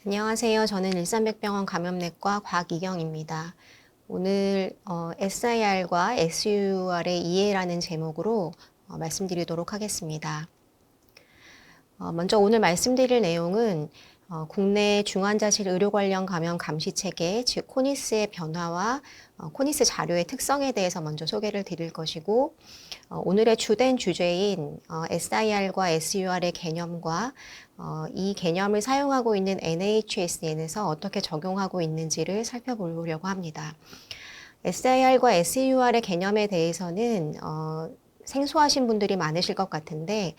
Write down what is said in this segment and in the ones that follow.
안녕하세요. 저는 일산백병원 감염내과 곽이경입니다. 오늘 SIR과 SUR의 이해라는 제목으로 말씀드리도록 하겠습니다. 먼저 오늘 말씀드릴 내용은 국내 중환자실 의료 관련 감염 감시 체계, 즉 코니스의 변화와 코니스 자료의 특성에 대해서 먼저 소개를 드릴 것이고, 오늘의 주된 주제인 SIR과 SUR의 개념과 이 개념을 사용하고 있는 NHSN에서 어떻게 적용하고 있는지를 살펴보려고 합니다. SIR과 SUR의 개념에 대해서는 생소하신 분들이 많으실 것 같은데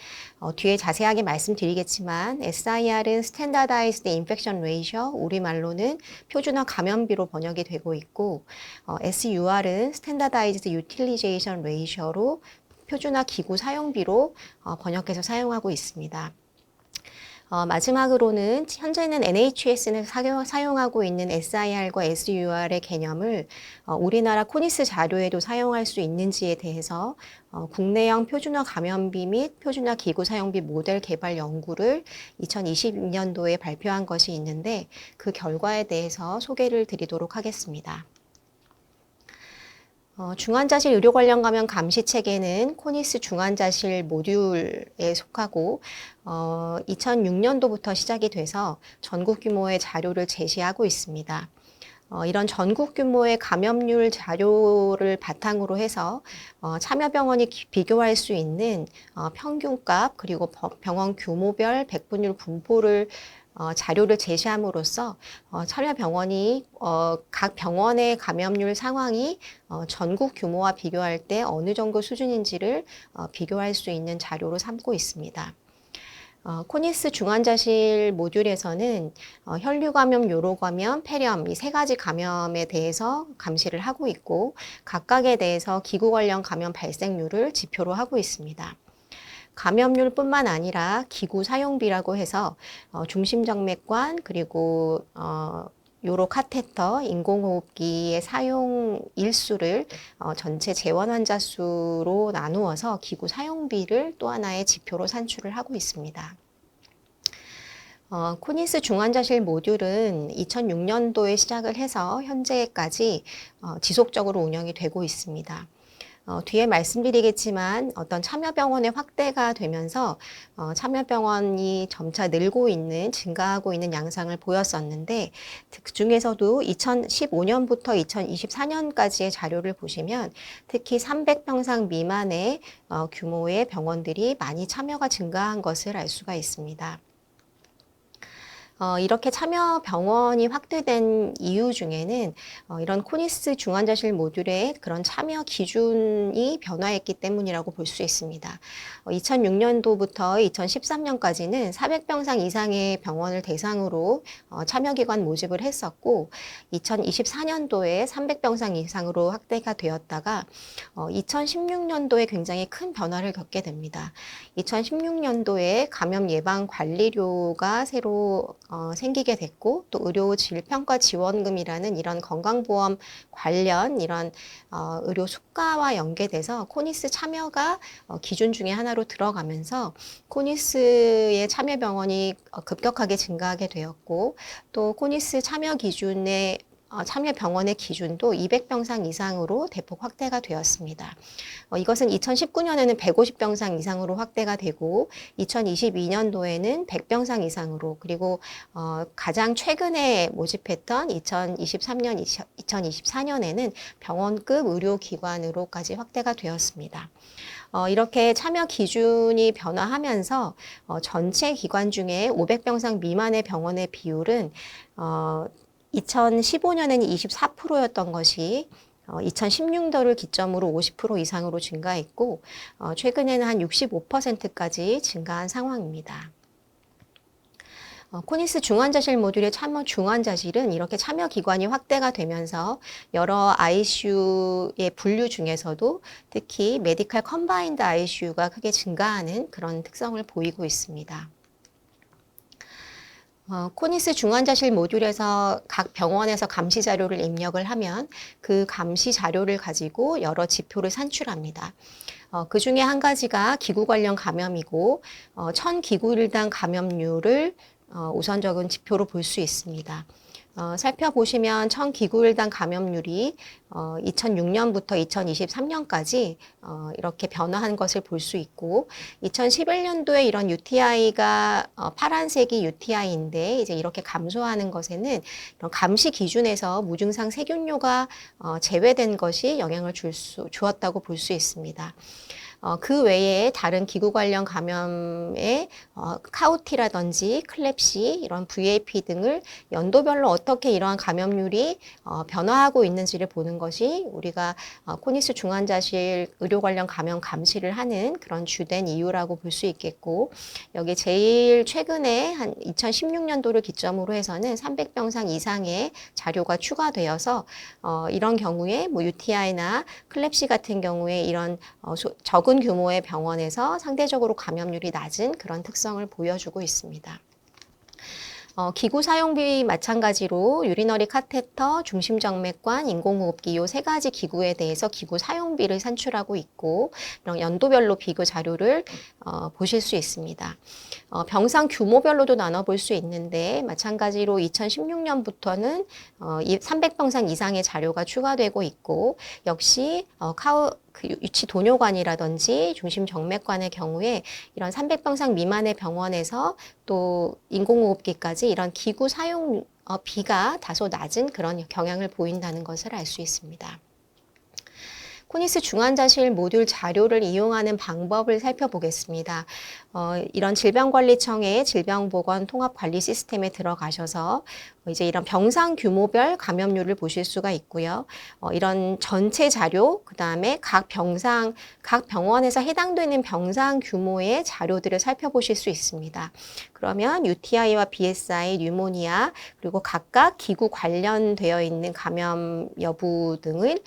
뒤에 자세하게 말씀드리겠지만 SIR은 Standardized Infection Ratio, 우리말로는 표준화 감염비로 번역이 되고 있고 SUR은 Standardized Utilization Ratio로 표준화 기구 사용비로 번역해서 사용하고 있습니다. 마지막으로는 현재는 NHS는 사용하고 있는 SIR과 SUR의 개념을 우리나라 코니스 자료에도 사용할 수 있는지에 대해서 국내형 표준화 감염비 및 표준화 기구 사용비 모델 개발 연구를 2022년도에 발표한 것이 있는데 그 결과에 대해서 소개를 드리도록 하겠습니다. 중환자실 의료 관련 감염 감시 체계는 코니스 중환자실 모듈에 속하고 2006년도부터 시작이 돼서 전국 규모의 자료를 제시하고 있습니다. 이런 전국 규모의 감염률 자료를 바탕으로 해서 참여병원이 비교할 수 있는 평균값 그리고 병원 규모별 백분율 분포를 자료를 제시함으로써 참여병원이 각 병원의 감염률 상황이 전국 규모와 비교할 때 어느 정도 수준인지를 비교할 수 있는 자료로 삼고 있습니다. 코니스 중환자실 모듈에서는 혈류감염, 요로감염, 폐렴 이 세 가지 감염에 대해서 감시를 하고 있고 각각에 대해서 기구 관련 감염 발생률을 지표로 하고 있습니다. 감염률뿐만 아니라 기구 사용비라고 해서 중심정맥관 그리고 요로 카테터, 인공호흡기의 사용 일수를 전체 재원 환자 수로 나누어서 기구 사용비를 또 하나의 지표로 산출을 하고 있습니다. 코니스 중환자실 모듈은 2006년도에 시작을 해서 현재까지 지속적으로 운영이 되고 있습니다. 뒤에 말씀드리겠지만 어떤 참여병원의 확대가 되면서 참여병원이 점차 늘고 있는, 증가하고 있는 양상을 보였었는데 그 중에서도 2015년부터 2024년까지의 자료를 보시면 특히 300병상 미만의 규모의 병원들이 많이 참여가 증가한 것을 알 수가 있습니다. 이렇게 참여 병원이 확대된 이유 중에는 이런 코니스 중환자실 모듈의 그런 참여 기준이 변화했기 때문이라고 볼 수 있습니다. 2006년도부터 2013년까지는 400병상 이상의 병원을 대상으로 참여기관 모집을 했었고 2024년도에 300병상 이상으로 확대가 되었다가 2016년도에 굉장히 큰 변화를 겪게 됩니다. 2016년도에 감염 예방 관리료가 새로 생기게 됐고 또 의료 질평가 지원금이라는 이런 건강보험 관련 이런 의료 수가와 연계돼서 코니스 참여가 기준 중에 하나로 들어가면서 코니스의 참여 병원이 급격하게 증가하게 되었고 또 코니스 참여 기준의 참여 병원의 기준도 200병상 이상으로 대폭 확대가 되었습니다. 이것은 2019년에는 150병상 이상으로 확대가 되고 2022년도에는 100병상 이상으로 그리고 가장 최근에 모집했던 2023년, 2024년에는 병원급 의료기관으로까지 확대가 되었습니다. 이렇게 참여 기준이 변화하면서 전체 기관 중에 500병상 미만의 병원의 비율은 2015년에는 24%였던 것이 2016년도를 기점으로 50% 이상으로 증가했고 최근에는 한 65%까지 증가한 상황입니다. 코니스 중환자실 모듈의 참여 중환자실은 이렇게 참여 기관이 확대가 되면서 여러 ICU의 분류 중에서도 특히 메디컬 컴바인드 ICU가 크게 증가하는 그런 특성을 보이고 있습니다. 코니스 중환자실 모듈에서 각 병원에서 감시 자료를 입력을 하면 그 감시 자료를 가지고 여러 지표를 산출합니다. 그 중에 한 가지가 기구 관련 감염이고 1000기구일당 감염률을 우선적인 지표로 볼 수 있습니다. 살펴보시면 천 기구일당 감염률이 2006년부터 2023년까지 이렇게 변화한 것을 볼 수 있고 2011년도에 이런 UTI가 파란색이 UTI인데 이제 이렇게 감소하는 것에는 이런 감시 기준에서 무증상 세균류가 제외된 것이 영향을 주었다고 볼 수 있습니다. 그 외에 다른 기구 관련 감염의 카우티라든지 클랩시, 이런 VAP 등을 연도별로 어떻게 이러한 감염률이 변화하고 있는지를 보는 것이 우리가 코니스 중환자실 의료 관련 감염 감시를 하는 그런 주된 이유라고 볼 수 있겠고, 여기 제일 최근에 한 2016년도를 기점으로 해서는 300병상 이상의 자료가 추가되어서 이런 경우에 뭐 UTI나 클랩시 같은 경우에 이런 적은 규모의 병원에서 상대적으로 감염률이 낮은 그런 특성을 보여주고 있습니다. 기구 사용비 마찬가지로 유리너리 카테터, 중심정맥관, 인공호흡기 이 세 가지 기구에 대해서 기구 사용비를 산출하고 있고 이런 연도별로 비교 자료를 보실 수 있습니다. 병상 규모별로도 나눠볼 수 있는데 마찬가지로 2016년부터는 300병상 이상의 자료가 추가되고 있고 역시 유치 도뇨관이라든지 중심 정맥관의 경우에 이런 300병상 미만의 병원에서 또 인공호흡기까지 이런 기구 사용 비가 다소 낮은 그런 경향을 보인다는 것을 알 수 있습니다. 코니스 중환자실 모듈 자료를 이용하는 방법을 살펴보겠습니다. 이런 질병관리청의 질병보건통합관리 시스템에 들어가셔서 이제 이런 병상 규모별 감염률을 보실 수가 있고요. 이런 전체 자료, 그 다음에 각 병원에서 해당되는 병상 규모의 자료들을 살펴보실 수 있습니다. 그러면 UTI와 BSI, 뉴모니아, 그리고 각각 기구 관련되어 있는 감염 여부 등을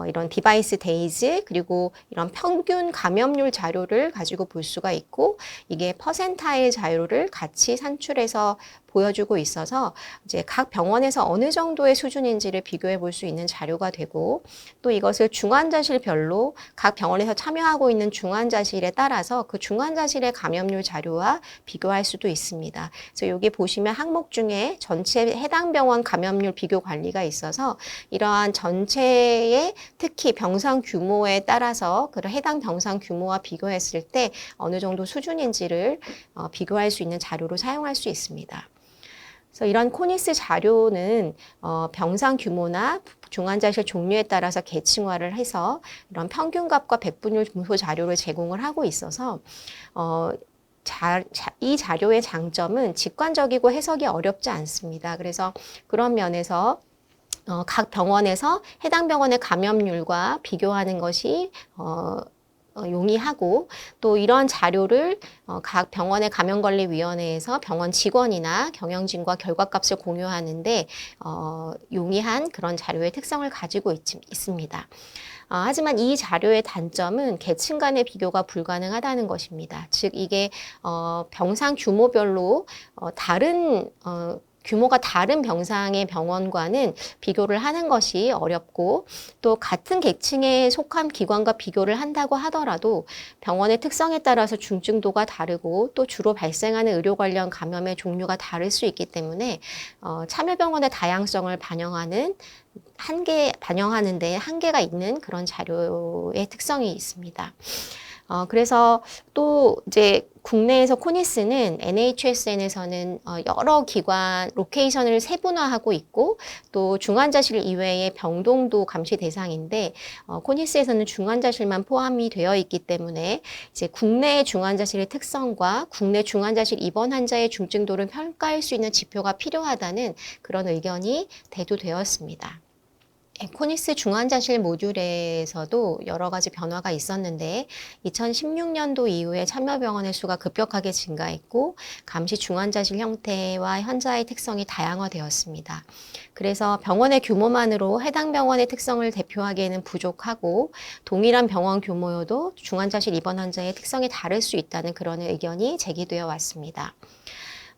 이런 디바이스 데이즈 그리고 이런 평균 감염률 자료를 가지고 볼 수가 있고 이게 퍼센타일 자료를 같이 산출해서 보여주고 있어서 이제 각 병원에서 어느 정도의 수준인지를 비교해 볼 수 있는 자료가 되고 또 이것을 중환자실별로 각 병원에서 참여하고 있는 중환자실에 따라서 그 중환자실의 감염률 자료와 비교할 수도 있습니다. 그래서 여기 보시면 항목 중에 전체 해당 병원 감염률 비교 관리가 있어서 이러한 전체의 특히 병상 규모에 따라서 그 해당 병상 규모와 비교했을 때 어느 정도 수준인지를 비교할 수 있는 자료로 사용할 수 있습니다. 그래서 이런 코니스 자료는 병상 규모나 중환자실 종류에 따라서 계층화를 해서 이런 평균값과 백분율 분포 자료를 제공을 하고 있어서 이 자료의 장점은 직관적이고 해석이 어렵지 않습니다. 그래서 그런 면에서 각 병원에서 해당 병원의 감염률과 비교하는 것이 용이하고 또 이러한 자료를 각 병원의 감염관리위원회에서 병원 직원이나 경영진과 결과값을 공유하는데 용이한 그런 자료의 특성을 가지고 있습니다. 하지만 이 자료의 단점은 계층 간의 비교가 불가능하다는 것입니다. 즉 이게 병상 규모별로 다른 규모가 다른 병상의 병원과는 비교를 하는 것이 어렵고 또 같은 계층에 속한 기관과 비교를 한다고 하더라도 병원의 특성에 따라서 중증도가 다르고 또 주로 발생하는 의료 관련 감염의 종류가 다를 수 있기 때문에 참여병원의 다양성을 반영하는 반영하는데 한계가 있는 그런 자료의 특성이 있습니다. 그래서 또 이제 국내에서 코니스는 NHSN에서는 여러 기관 로케이션을 세분화하고 있고 또 중환자실 이외의 병동도 감시 대상인데 코니스에서는 중환자실만 포함이 되어 있기 때문에 이제 국내 중환자실의 특성과 국내 중환자실 입원 환자의 중증도를 평가할 수 있는 지표가 필요하다는 그런 의견이 대두되었습니다. 코니스 중환자실 모듈에서도 여러 가지 변화가 있었는데 2016년도 이후에 참여병원의 수가 급격하게 증가했고 감시 중환자실 형태와 환자의 특성이 다양화되었습니다. 그래서 병원의 규모만으로 해당 병원의 특성을 대표하기에는 부족하고 동일한 병원 규모여도 중환자실 입원 환자의 특성이 다를 수 있다는 그런 의견이 제기되어 왔습니다.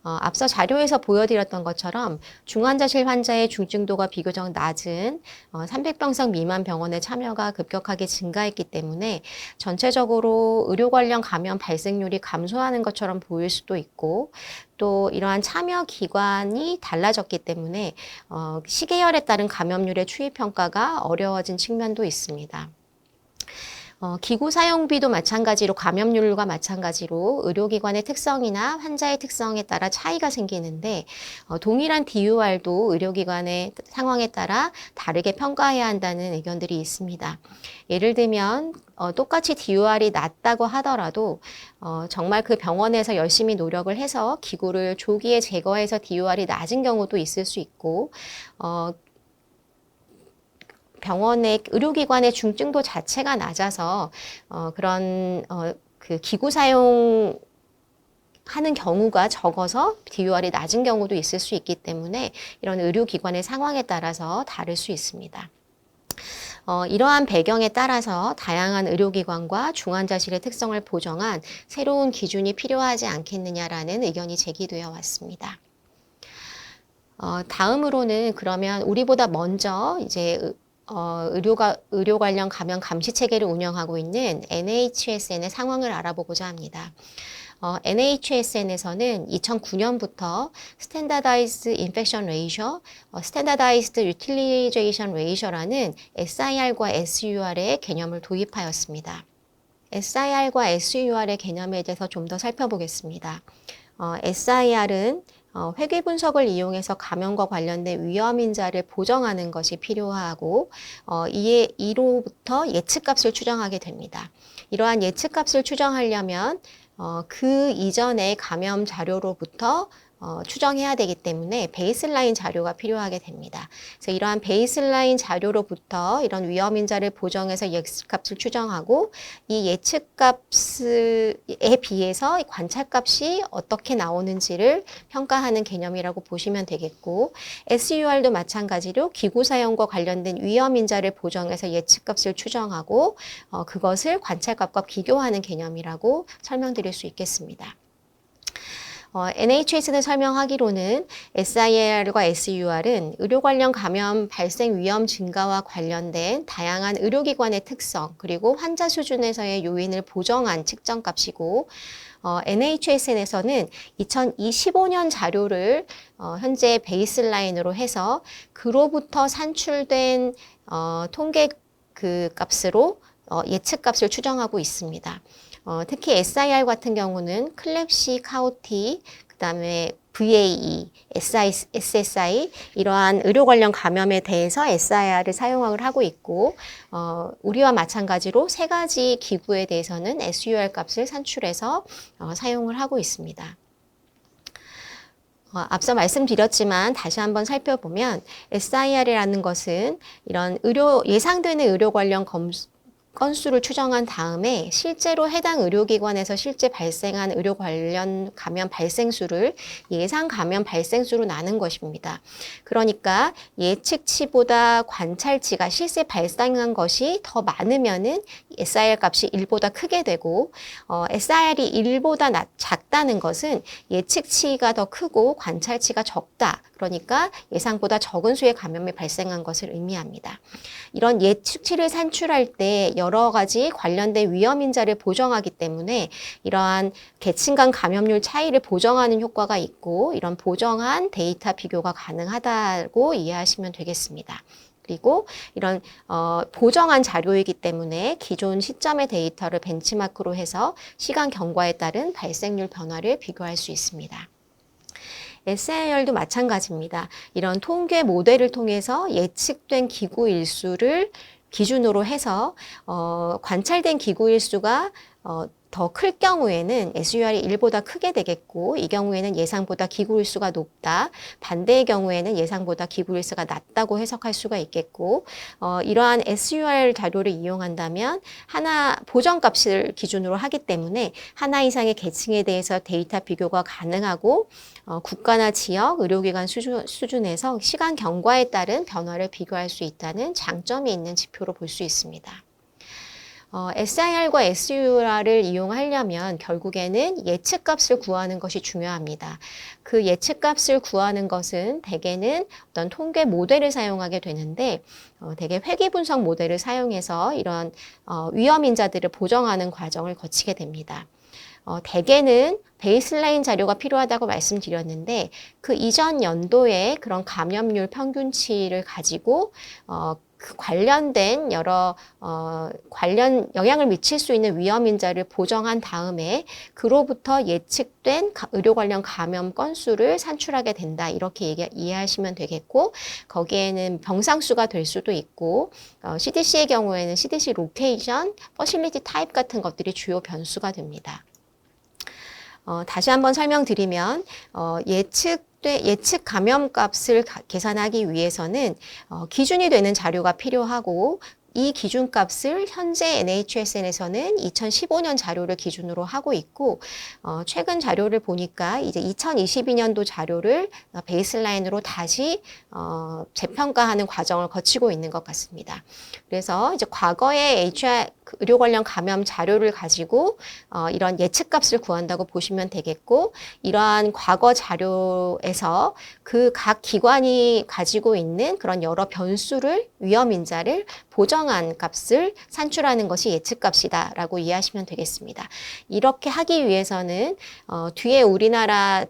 앞서 자료에서 보여드렸던 것처럼 중환자실 환자의 중증도가 비교적 낮은 300병상 미만 병원의 참여가 급격하게 증가했기 때문에 전체적으로 의료 관련 감염 발생률이 감소하는 것처럼 보일 수도 있고, 또 이러한 참여 기관이 달라졌기 때문에 시계열에 따른 감염률의 추이 평가가 어려워진 측면도 있습니다. 기구 사용비도 마찬가지로 감염률과 마찬가지로 의료기관의 특성이나 환자의 특성에 따라 차이가 생기는데, 동일한 DUR도 의료기관의 상황에 따라 다르게 평가해야 한다는 의견들이 있습니다. 예를 들면 똑같이 DUR이 낮다고 하더라도 정말 그 병원에서 열심히 노력을 해서 기구를 조기에 제거해서 DUR이 낮은 경우도 있을 수 있고, 병원의 의료기관의 중증도 자체가 낮아서 그 기구 사용하는 경우가 적어서 DUR이 낮은 경우도 있을 수 있기 때문에 이런 의료기관의 상황에 따라서 다를 수 있습니다. 이러한 배경에 따라서 다양한 의료기관과 중환자실의 특성을 보정한 새로운 기준이 필요하지 않겠느냐라는 의견이 제기되어 왔습니다. 다음으로는 그러면 우리보다 먼저 이제 의료 관련 감염 감시 체계를 운영하고 있는 NHSN의 상황을 알아보고자 합니다. NHSN에서는 2009년부터 Standardized Infection Ratio, Standardized Utilization Ratio라는 SIR과 SUR의 개념을 도입하였습니다. SIR과 SUR의 개념에 대해서 좀 더 살펴보겠습니다. SIR은 회귀 분석을 이용해서 감염과 관련된 위험인자를 보정하는 것이 필요하고, 이로부터 예측값을 추정하게 됩니다. 이러한 예측값을 추정하려면 그 이전의 감염 자료로부터 추정해야 되기 때문에 베이스라인 자료가 필요하게 됩니다. 그래서 이러한 베이스라인 자료로부터 이런 위험인자를 보정해서 예측값을 추정하고, 이 예측값에 비해서 관찰값이 어떻게 나오는지를 평가하는 개념이라고 보시면 되겠고, SUR도 마찬가지로 기구 사용과 관련된 위험인자를 보정해서 예측값을 추정하고 그것을 관찰값과 비교하는 개념이라고 설명드릴 수 있겠습니다. NHS는 설명하기로는 SIR과 SUR은 의료 관련 감염 발생 위험 증가와 관련된 다양한 의료기관의 특성, 그리고 환자 수준에서의 요인을 보정한 측정값이고, NHSN에서는 2025년 자료를 현재 베이스라인으로 해서 그로부터 산출된 통계 그 값으로 예측값을 추정하고 있습니다. 특히 SIR 같은 경우는 클랩시, 카우티, 그 다음에 VAE, SSI 이러한 의료 관련 감염에 대해서 SIR을 사용을 하고 있고, 우리와 마찬가지로 세 가지 기구에 대해서는 SUR 값을 산출해서 사용을 하고 있습니다. 앞서 말씀드렸지만 다시 한번 살펴보면 SIR이라는 것은 이런 예상되는 의료 관련 건수를 추정한 다음에 실제로 해당 의료기관에서 실제 발생한 의료 관련 감염 발생수를 예상 감염 발생수로 나눈 것입니다. 그러니까 예측치보다 관찰치가 실제 발생한 것이 더 많으면은 SIR 값이 1보다 크게 되고, SIR이 1보다 작다는 것은 예측치가 더 크고 관찰치가 적다. 그러니까 예상보다 적은 수의 감염이 발생한 것을 의미합니다. 이런 예측치를 산출할 때 여러 가지 관련된 위험인자를 보정하기 때문에 이러한 계층 간 감염률 차이를 보정하는 효과가 있고, 이런 보정한 데이터 비교가 가능하다고 이해하시면 되겠습니다. 그리고 이런 보정한 자료이기 때문에 기존 시점의 데이터를 벤치마크로 해서 시간 경과에 따른 발생률 변화를 비교할 수 있습니다. SIR도 마찬가지입니다. 이런 통계 모델을 통해서 예측된 기구 일수를 기준으로 해서 관찰된 기구 일수가 더 클 경우에는 SUR이 1보다 크게 되겠고, 이 경우에는 예상보다 기구 일수가 높다. 반대의 경우에는 예상보다 기구 일수가 낮다고 해석할 수가 있겠고, 이러한 SUR 자료를 이용한다면 하나 보정값을 기준으로 하기 때문에 하나 이상의 계층에 대해서 데이터 비교가 가능하고, 국가나 지역, 의료기관 수준에서 시간 경과에 따른 변화를 비교할 수 있다는 장점이 있는 지표로 볼 수 있습니다. SIR과 SUR을 이용하려면 결국에는 예측값을 구하는 것이 중요합니다. 그 예측값을 구하는 것은 대개는 어떤 통계 모델을 사용하게 되는데 대개 회귀분석 모델을 사용해서 이런 위험인자들을 보정하는 과정을 거치게 됩니다. 대개는 베이스라인 자료가 필요하다고 말씀드렸는데 그 이전 연도의 그런 감염률 평균치를 가지고 그 관련된 여러 관련 영향을 미칠 수 있는 위험인자를 보정한 다음에 그로부터 예측된 의료 관련 감염 건수를 산출하게 된다. 이렇게 이해하시면 되겠고 거기에는 병상수가 될 수도 있고 CDC의 경우에는 CDC 로케이션, 퍼실리티 타입 같은 것들이 주요 변수가 됩니다. 다시 한번 설명드리면 예측 감염값을 계산하기 위해서는 기준이 되는 자료가 필요하고 이 기준값을 현재 NHSN에서는 2015년 자료를 기준으로 하고 있고 최근 자료를 보니까 이제 2022년도 자료를 베이스라인으로 다시 재평가하는 과정을 거치고 있는 것 같습니다. 그래서 이제 과거의 의료 관련 감염 자료를 가지고 이런 예측값을 구한다고 보시면 되겠고 이러한 과거 자료에서 그 각 기관이 가지고 있는 그런 여러 변수를 위험인자를 보정한 값을 산출하는 것이 예측값이다라고 이해하시면 되겠습니다. 이렇게 하기 위해서는 뒤에 우리나라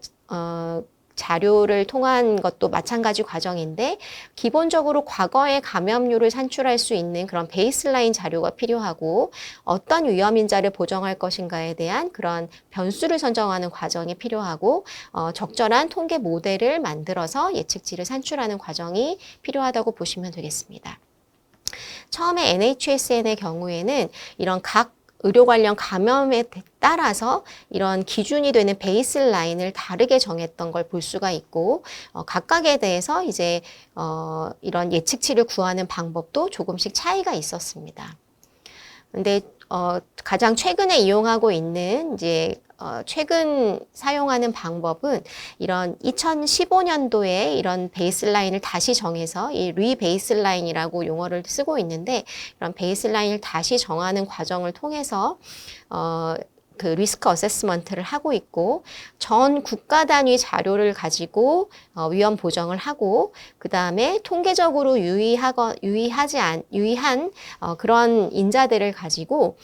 자료를 통한 것도 마찬가지 과정인데 기본적으로 과거의 감염률을 산출할 수 있는 그런 베이스라인 자료가 필요하고 어떤 위험인자를 보정할 것인가에 대한 그런 변수를 선정하는 과정이 필요하고 적절한 통계 모델을 만들어서 예측치를 산출하는 과정이 필요하다고 보시면 되겠습니다. 처음에 NHSN의 경우에는 이런 각 의료 관련 감염에 따라서 이런 기준이 되는 베이스라인을 다르게 정했던 걸 볼 수가 있고 각각에 대해서 이제 이런 예측치를 구하는 방법도 조금씩 차이가 있었습니다. 근데 가장 최근에 이용하고 있는 이제 최근 사용하는 방법은 이런 2015년도에 이런 베이스라인을 다시 정해서 이 리베이스라인이라고 용어를 쓰고 있는데 이런 베이스라인을 다시 정하는 과정을 통해서 그 리스크 어세스먼트를 하고 있고 전 국가 단위 자료를 가지고 위험 보정을 하고 그 다음에 통계적으로 유의한 그런 인자들을 가지고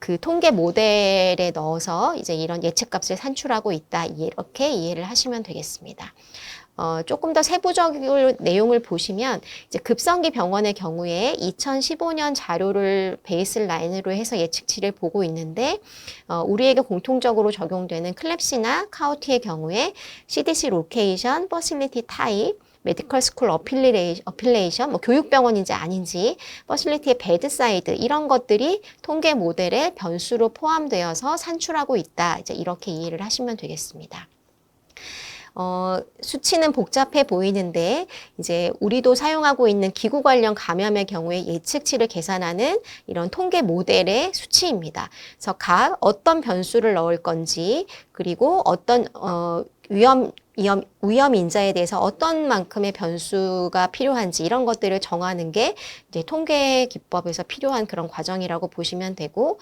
그 통계 모델에 넣어서 이제 이런 예측값을 산출하고 있다. 이렇게 이해를 하시면 되겠습니다. 조금 더 세부적인 내용을 보시면 이제 급성기 병원의 경우에 2015년 자료를 베이스라인으로 해서 예측치를 보고 있는데 우리에게 공통적으로 적용되는 클랩시나 카우티의 경우에 CDC 로케이션, 퍼실리티 타입, 메디컬 스쿨 어필레이션, 뭐 교육병원인지 아닌지, 퍼실리티의 베드사이드 이런 것들이 통계 모델의 변수로 포함되어서 산출하고 있다. 이제 이렇게 이해를 하시면 되겠습니다. 수치는 복잡해 보이는데 이제 우리도 사용하고 있는 기구 관련 감염의 경우에 예측치를 계산하는 이런 통계 모델의 수치입니다. 그래서 각 어떤 변수를 넣을 건지 그리고 어떤 위험 인자에 대해서 어떤 만큼의 변수가 필요한지 이런 것들을 정하는 게 이제 통계 기법에서 필요한 그런 과정이라고 보시면 되고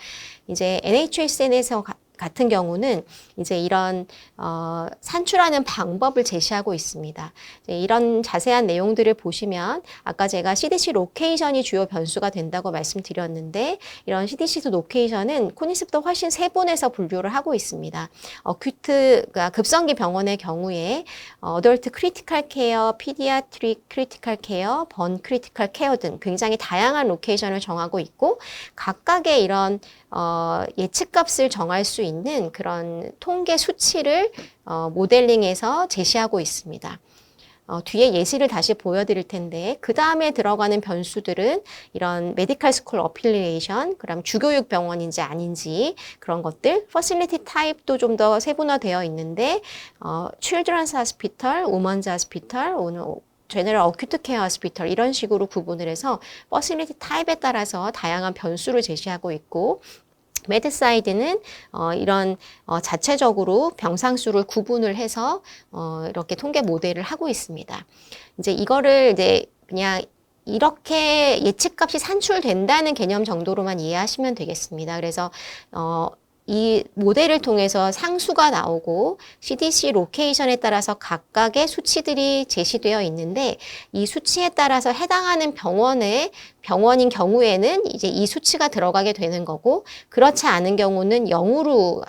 이제 NHSN에서 같은 경우는 이제 이런 산출하는 방법을 제시하고 있습니다. 이런 자세한 내용들을 보시면 아까 제가 CDC 로케이션이 주요 변수가 된다고 말씀드렸는데 이런 CDC 로케이션은 코니스보다 훨씬 세분해서 분류를 하고 있습니다. 그러니까 급성기 병원의 경우에 어덜트 크리티컬 케어, 피디아트릭 크리티컬 케어, 번 크리티컬 케어 등 굉장히 다양한 로케이션을 정하고 있고 각각의 이런 예측값을 정할 수 있는 그런 통계 수치를 모델링해서 제시하고 있습니다. 뒤에 예시를 다시 보여드릴 텐데 그 다음에 들어가는 변수들은 이런 메디컬 스쿨 어필리에이션, 그다음 주교육 병원인지 아닌지 그런 것들, 퍼실리티 타입도 좀 더 세분화되어 있는데 children's hospital, women's hospital, 제너럴 어큐트 케어 호스피털 이런 식으로 구분을 해서 퍼실리티 타입에 따라서 다양한 변수를 제시하고 있고 메드사이드는 이런 자체적으로 병상수를 구분을 해서 이렇게 통계 모델을 하고 있습니다. 이제 이거를 이제 그냥 이렇게 예측값이 산출된다는 개념 정도로만 이해하시면 되겠습니다. 그래서 이 모델을 통해서 상수가 나오고 CDC 로케이션에 따라서 각각의 수치들이 제시되어 있는데 이 수치에 따라서 해당하는 병원인 경우에는 이제 이 수치가 들어가게 되는 거고 그렇지 않은 경우는 0으로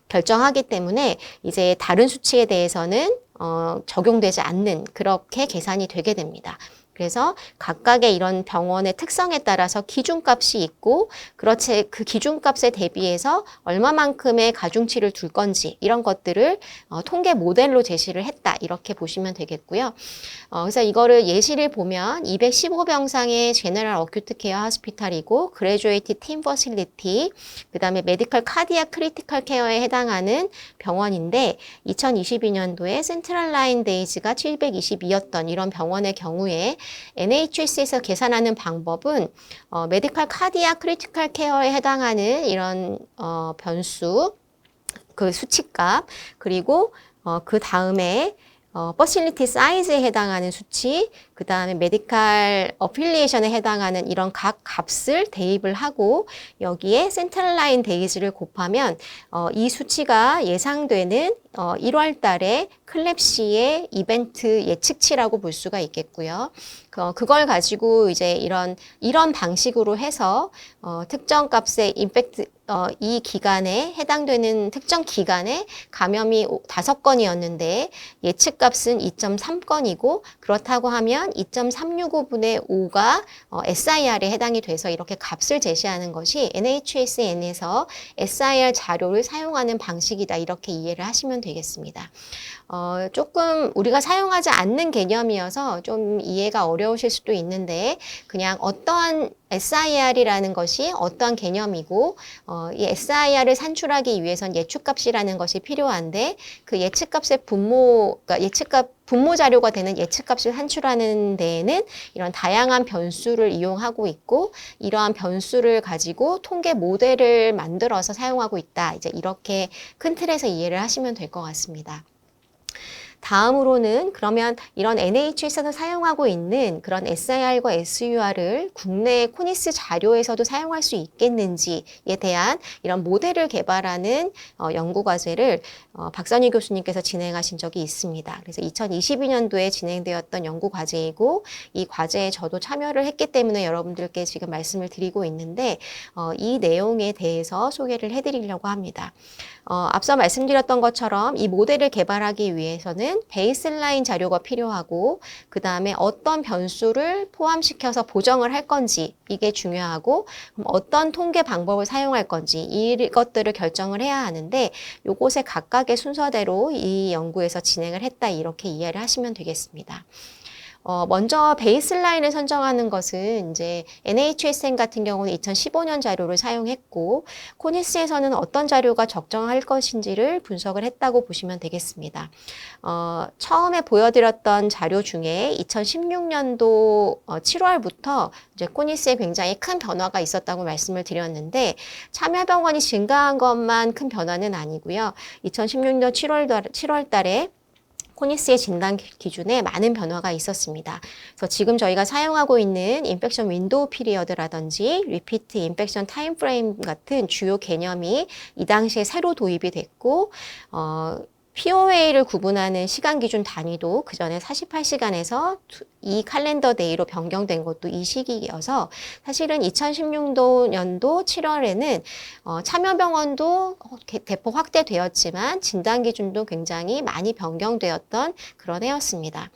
결정하기 때문에 이제 다른 수치에 대해서는 적용되지 않는 그렇게 계산이 되게 됩니다. 그래서 각각의 이런 병원의 특성에 따라서 기준값이 있고 그렇지 그 기준값에 대비해서 얼마만큼의 가중치를 둘 건지 이런 것들을 통계 모델로 제시를 했다 이렇게 보시면 되겠고요. 그래서 이거를 예시를 보면 215병상의 제너럴 어큐트 케어 하스피탈이고 그레주에이티 팀 퍼실리티 그다음에 메디컬 카디악 크리티컬 케어에 해당하는 병원인데 2022년도에 센트럴 라인 데이즈가 722였던 이런 병원의 경우에 NHS에서 계산하는 방법은 메디컬 카디악 크리티컬 케어에 해당하는 이런 변수, 그 수치값, 그리고 그 다음에 퍼실리티 사이즈에 해당하는 수치, 그 다음에 메디컬 어필리에이션에 해당하는 이런 각 값을 대입을 하고 여기에 센트럴 라인 데이즈를 곱하면 이 수치가 예상되는 1월 달에 클랩시의 이벤트 예측치라고 볼 수가 있겠고요. 그걸 가지고 이제 이런 방식으로 해서 특정 값의 임팩트 이 기간에 해당되는 특정 기간에 감염이 5건이었는데 예측값은 2.3건이고 그렇다고 하면 2.365분의 5가 SIR에 해당이 돼서 이렇게 값을 제시하는 것이 NHSN에서 SIR 자료를 사용하는 방식이다 이렇게 이해를 하시면 되겠습니다. 조금 우리가 사용하지 않는 개념이어서 좀 이해가 어려우실 수도 있는데 그냥 어떠한 SIR이라는 것이 어떠한 개념이고 이 SIR을 산출하기 위해선 예측값이라는 것이 필요한데 그 예측값의 그러니까 분모 자료가 되는 예측값을 산출하는 데에는 이런 다양한 변수를 이용하고 있고 이러한 변수를 가지고 통계 모델을 만들어서 사용하고 있다. 이제 이렇게 큰 틀에서 이해를 하시면 될 것 같습니다. 다음으로는 그러면 이런 NHS에서 사용하고 있는 그런 SIR과 SUR을 국내 코니스 자료에서도 사용할 수 있겠는지에 대한 이런 모델을 개발하는 연구과제를 박선희 교수님께서 진행하신 적이 있습니다. 그래서 2022년도에 진행되었던 연구과제이고 이 과제에 저도 참여를 했기 때문에 여러분들께 지금 말씀을 드리고 있는데 이 내용에 대해서 소개를 해드리려고 합니다. 앞서 말씀드렸던 것처럼 이 모델을 개발하기 위해서는 베이스라인 자료가 필요하고 그 다음에 어떤 변수를 포함시켜서 보정을 할 건지 이게 중요하고 그럼 어떤 통계 방법을 사용할 건지 이것들을 결정을 해야 하는데 요것의 각각의 순서대로 이 연구에서 진행을 했다 이렇게 이해를 하시면 되겠습니다. 먼저 베이스라인을 선정하는 것은 이제 NHSN 같은 경우는 2015년 자료를 사용했고 코니스에서는 어떤 자료가 적정할 것인지를 분석을 했다고 보시면 되겠습니다. 처음에 보여드렸던 자료 중에 2016년도 7월부터 이제 코니스에 굉장히 큰 변화가 있었다고 말씀을 드렸는데 참여병원이 증가한 것만 큰 변화는 아니고요. 2016년 7월 달에 코니스의 진단 기준에 많은 변화가 있었습니다. 그래서 지금 저희가 사용하고 있는 인펙션 윈도우 피리어드라든지 리피트 인펙션 타임 프레임 같은 주요 개념이 이 당시에 새로 도입이 됐고 POA를 구분하는 시간 기준 단위도 그 전에 48시간에서 이 칼렌더 데이로 변경된 것도 이 시기여서 사실은 2016년도 7월에는 참여병원도 대폭 확대되었지만 진단 기준도 굉장히 많이 변경되었던 그런 해였습니다.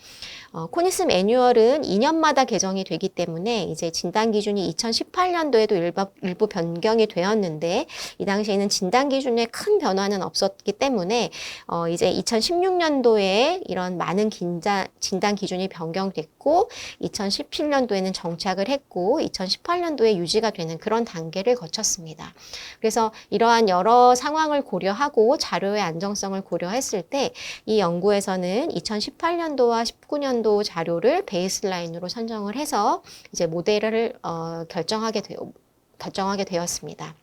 코니스 매뉴얼은 2년마다 개정이 되기 때문에 이제 진단 기준이 2018년도에도 일부 변경이 되었는데 이 당시에는 진단 기준에 큰 변화는 없었기 때문에 이제 2016년도에 이런 많은 진단 기준이 변경됐고 2017년도에는 정착을 했고 2018년도에 유지가 되는 그런 단계를 거쳤습니다. 그래서 이러한 여러 상황을 고려하고 자료의 안정성을 고려했을 때 이 연구에서는 2018년도와 19년도 자료를 베이스라인으로 선정을 해서 이제 모델을 결정하게 되었습니다.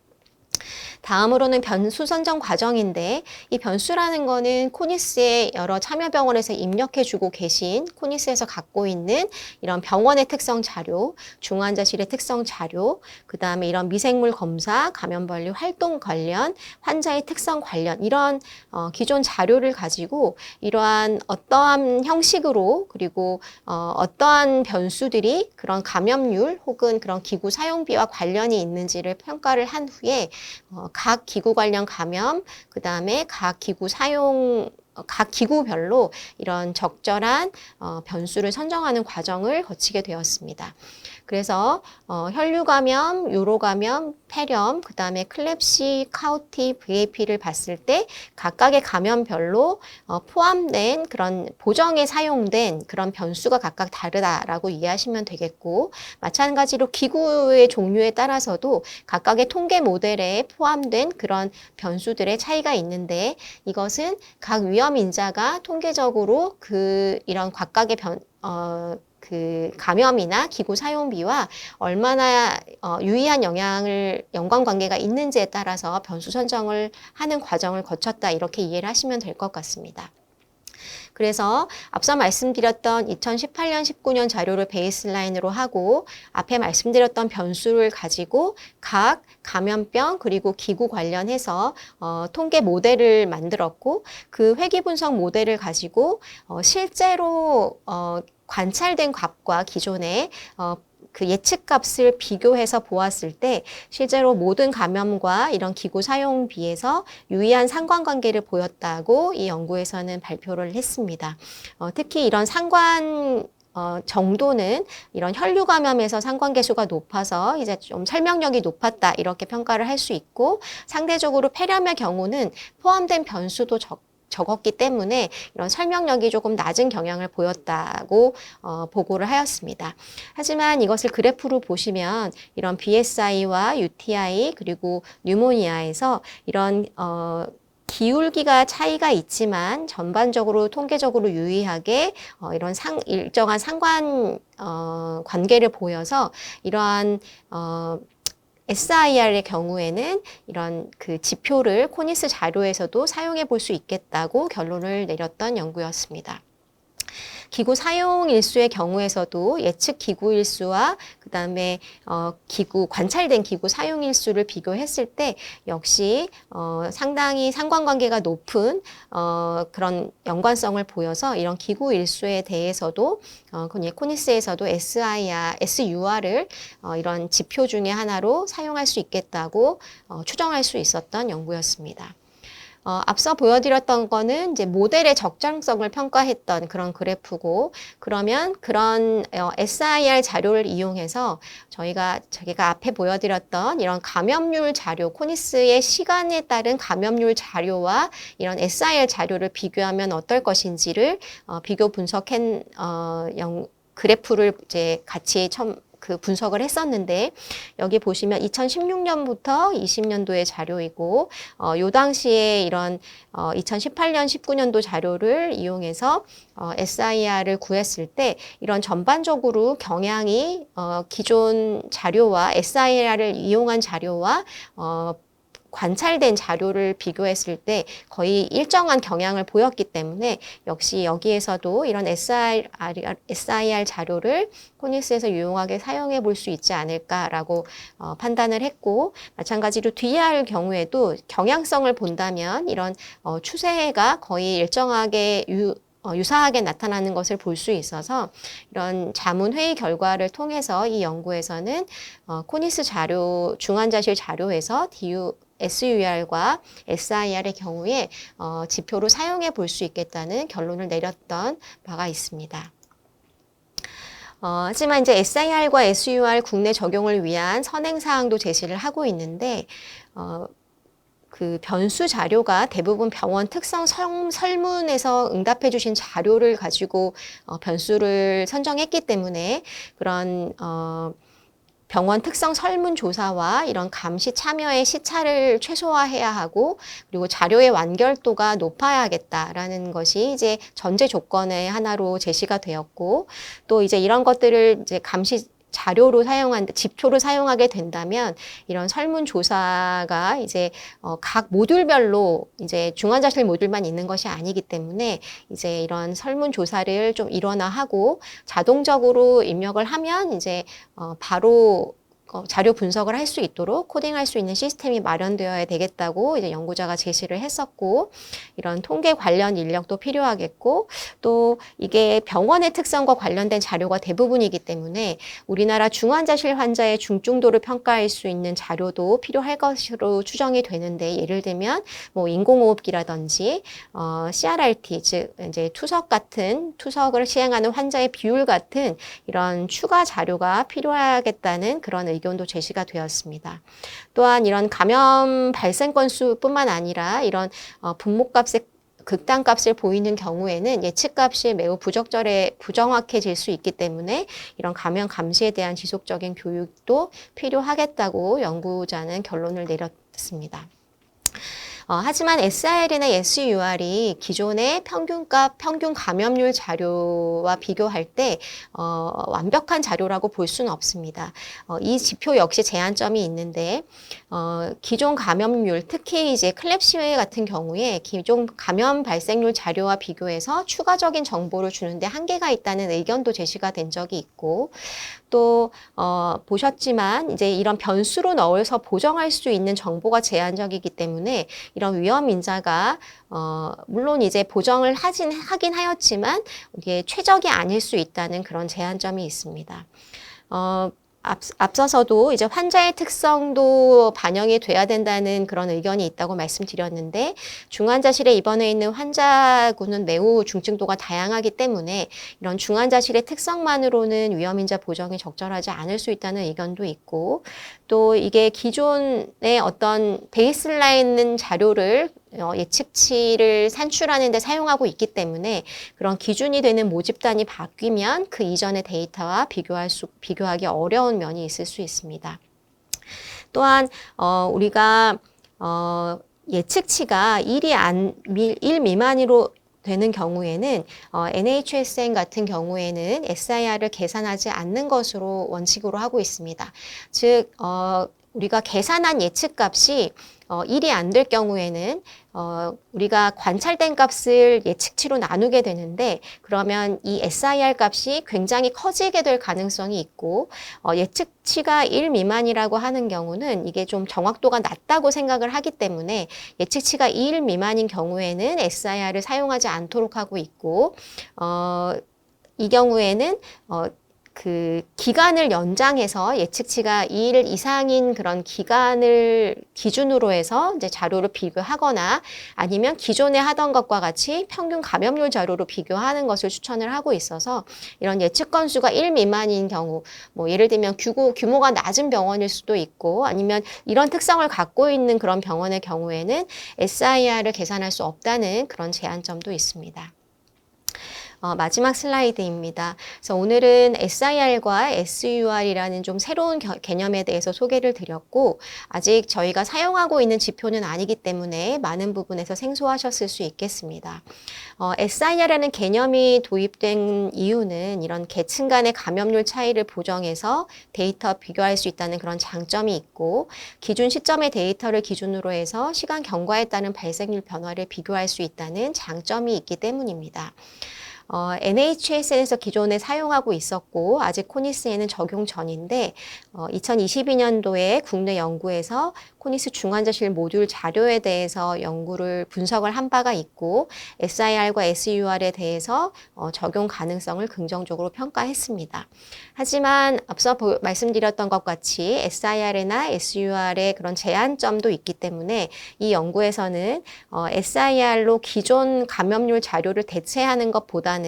다음으로는 변수 선정 과정인데 이 변수라는 거는 코니스의 여러 참여병원에서 입력해주고 계신 코니스에서 갖고 있는 이런 병원의 특성 자료, 중환자실의 특성 자료, 그 다음에 이런 미생물 검사, 감염관리 활동 관련, 환자의 특성 관련 이런 기존 자료를 가지고 이러한 어떠한 형식으로 그리고 어떠한 변수들이 그런 감염률 혹은 그런 기구 사용비와 관련이 있는지를 평가를 한 후에 각 기구 관련 감염, 그 다음에 각 기구별로 이런 적절한 변수를 선정하는 과정을 거치게 되었습니다. 그래서 혈류 감염, 요로 감염, 폐렴, 그 다음에 클랩시, 카우티, VAP를 봤을 때 각각의 감염별로 포함된 그런 보정에 사용된 그런 변수가 각각 다르다라고 이해하시면 되겠고, 마찬가지로 기구의 종류에 따라서도 각각의 통계 모델에 포함된 그런 변수들의 차이가 있는데, 이것은 각 위험 인자가 통계적으로 이런 각각의 그 감염이나 기구 사용비와 얼마나 유의한 연관관계가 있는지에 따라서 변수 선정을 하는 과정을 거쳤다, 이렇게 이해를 하시면 될 것 같습니다. 그래서 앞서 말씀드렸던 2018년, 19년 자료를 베이스라인으로 하고 앞에 말씀드렸던 변수를 가지고 각 감염병 그리고 기구 관련해서 통계 모델을 만들었고, 그 회귀 분석 모델을 가지고 실제로 관찰된 값과 기존의 그 예측값을 비교해서 보았을 때 실제로 모든 감염과 이런 기구 사용비에서 유의한 상관관계를 보였다고 이 연구에서는 발표를 했습니다. 특히 이런 정도는 이런 혈류 감염에서 상관계수가 높아서 이제 좀 설명력이 높았다, 이렇게 평가를 할 수 있고, 상대적으로 폐렴의 경우는 포함된 변수도 적었기 때문에 이런 설명력이 조금 낮은 경향을 보였다고 보고를 하였습니다. 하지만 이것을 그래프로 보시면 이런 BSI와 UTI 그리고 뉴모니아에서 이런 기울기가 차이가 있지만 전반적으로 통계적으로 유의하게 이런 일정한 관계를 보여서 이러한 SIR의 경우에는 이런 그 지표를 코니스 자료에서도 사용해 볼 수 있겠다고 결론을 내렸던 연구였습니다. 기구 사용 일수의 경우에서도 예측 기구 일수와 그 다음에 관찰된 기구 사용 일수를 비교했을 때 역시 상당히 상관관계가 높은 그런 연관성을 보여서 이런 기구 일수에 대해서도 코니스에서도 SUR을 이런 지표 중에 하나로 사용할 수 있겠다고 추정할 수 있었던 연구였습니다. 앞서 보여드렸던 거는 이제 모델의 적정성을 평가했던 그런 그래프고, 그러면 그런 SIR 자료를 이용해서 저희가 앞에 보여드렸던 이런 감염률 자료, 코니스의 시간에 따른 감염률 자료와 이런 SIR 자료를 비교하면 어떨 것인지를 비교 분석한 그래프를 이제 같이 그 분석을 했었는데, 여기 보시면 2016년부터 20년도의 자료이고, 요 당시에 이런 2018년, 19년도 자료를 이용해서 SIR을 구했을 때 이런 전반적으로 경향이 기존 자료와 SIR을 이용한 자료와 관찰된 자료를 비교했을 때 거의 일정한 경향을 보였기 때문에 역시 여기에서도 이런 SIR 자료를 코니스에서 유용하게 사용해 볼 수 있지 않을까라고 판단을 했고, 마찬가지로 DR 경우에도 경향성을 본다면 이런 추세가 거의 일정하게 유사하게 나타나는 것을 볼 수 있어서 이런 자문회의 결과를 통해서 이 연구에서는 코니스 자료, 중환자실 자료에서 SUR과 SIR의 경우에 지표로 사용해 볼 수 있겠다는 결론을 내렸던 바가 있습니다. 하지만 이제 SIR과 SUR 국내 적용을 위한 선행사항도 제시를 하고 있는데, 그 변수 자료가 대부분 병원 특성 설문에서 응답해 주신 자료를 가지고 변수를 선정했기 때문에 그런 병원 특성 설문조사와 이런 감시 참여의 시차를 최소화해야 하고, 그리고 자료의 완결도가 높아야겠다라는 것이 이제 전제 조건의 하나로 제시가 되었고, 또 이제 이런 것들을 이제 자료로 지표로 사용하게 된다면 이런 설문조사가 이제 각 모듈별로 이제 중환자실 모듈만 있는 것이 아니기 때문에 이제 이런 설문조사를 좀 일원화하고 자동적으로 입력을 하면 이제 바로 자료 분석을 할 수 있도록 코딩할 수 있는 시스템이 마련되어야 되겠다고 이제 연구자가 제시를 했었고, 이런 통계 관련 인력도 필요하겠고, 또 이게 병원의 특성과 관련된 자료가 대부분이기 때문에 우리나라 중환자실 환자의 중증도를 평가할 수 있는 자료도 필요할 것으로 추정이 되는데, 예를 들면 뭐 인공호흡기라든지 CRRT, 즉 이제 투석을 시행하는 환자의 비율 같은 이런 추가 자료가 필요하겠다는 그런 의견도 제시가 되었습니다. 또한 이런 감염 발생 건수뿐만 아니라 이런 분모값의 극단값을 보이는 경우에는 예측값이 매우 부정확해질 수 있기 때문에 이런 감염 감시에 대한 지속적인 교육도 필요하겠다고 연구자는 결론을 내렸습니다. 하지만 SIR이나 SUR이 기존의 평균 감염률 자료와 비교할 때 완벽한 자료라고 볼 수는 없습니다. 이 지표 역시 제한점이 있는데 기존 감염률, 특히 이제 클랩시웨이 같은 경우에 기존 감염 발생률 자료와 비교해서 추가적인 정보를 주는데 한계가 있다는 의견도 제시가 된 적이 있고, 또 보셨지만 이제 이런 변수로 넣어서 보정할 수 있는 정보가 제한적이기 때문에 이런 위험 인자가 물론 이제 보정을 하긴 하였지만 이게 최적이 아닐 수 있다는 그런 제한점이 있습니다. 앞서서도 이제 환자의 특성도 반영이 돼야 된다는 그런 의견이 있다고 말씀드렸는데, 중환자실에 입원해 있는 환자군은 매우 중증도가 다양하기 때문에 이런 중환자실의 특성만으로는 위험인자 보정이 적절하지 않을 수 있다는 의견도 있고, 또 이게 기존의 어떤 베이스라인 자료를 예측치를 산출하는 데 사용하고 있기 때문에 그런 기준이 되는 모집단이 바뀌면 그 이전의 데이터와 비교하기 어려운 면이 있을 수 있습니다. 또한 우리가 예측치가 1 미만으로 되는 경우에는 NHSN 같은 경우에는 SIR을 계산하지 않는 것으로 원칙으로 하고 있습니다. 즉 우리가 계산한 예측값이 1이 안 될 경우에는 우리가 관찰된 값을 예측치로 나누게 되는데, 그러면 이 SIR 값이 굉장히 커지게 될 가능성이 있고, 예측치가 1 미만이라고 하는 경우는 이게 좀 정확도가 낮다고 생각을 하기 때문에 예측치가 1 미만인 경우에는 SIR을 사용하지 않도록 하고 있고, 이 경우에는 그 기간을 연장해서 예측치가 2일 이상인 그런 기간을 기준으로 해서 이제 자료를 비교하거나, 아니면 기존에 하던 것과 같이 평균 감염률 자료로 비교하는 것을 추천을 하고 있어서, 이런 예측 건수가 1 미만인 경우, 뭐 예를 들면 규모가 낮은 병원일 수도 있고, 아니면 이런 특성을 갖고 있는 그런 병원의 경우에는 SIR을 계산할 수 없다는 그런 제한점도 있습니다. 마지막 슬라이드입니다. 그래서 오늘은 SIR과 SUR이라는 좀 새로운 개념에 대해서 소개를 드렸고, 아직 저희가 사용하고 있는 지표는 아니기 때문에 많은 부분에서 생소하셨을 수 있겠습니다. SIR이라는 개념이 도입된 이유는 이런 계층 간의 감염률 차이를 보정해서 데이터 비교할 수 있다는 그런 장점이 있고, 기준 시점의 데이터를 기준으로 해서 시간 경과에 따른 발생률 변화를 비교할 수 있다는 장점이 있기 때문입니다. NHS에서 기존에 사용하고 있었고 아직 코니스에는 적용 전인데 2022년도에 국내 연구에서 코니스 중환자실 모듈 자료에 대해서 분석을 한 바가 있고 SIR과 SUR에 대해서 적용 가능성을 긍정적으로 평가했습니다. 하지만 앞서 말씀드렸던 것 같이 SIR이나 SUR의 그런 제한점도 있기 때문에 이 연구에서는 SIR로 기존 감염률 자료를 대체하는 것보다는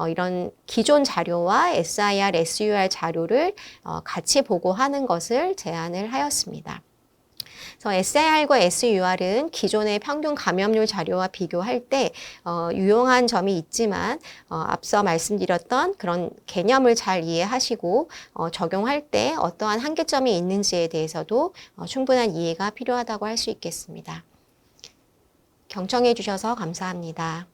이런 기존 자료와 SIR, SUR 자료를 같이 보고하는 것을 제안을 하였습니다. 그래서 SIR과 SUR은 기존의 평균 감염률 자료와 비교할 때 유용한 점이 있지만 앞서 말씀드렸던 그런 개념을 잘 이해하시고 적용할 때 어떠한 한계점이 있는지에 대해서도 충분한 이해가 필요하다고 할 수 있겠습니다. 경청해 주셔서 감사합니다.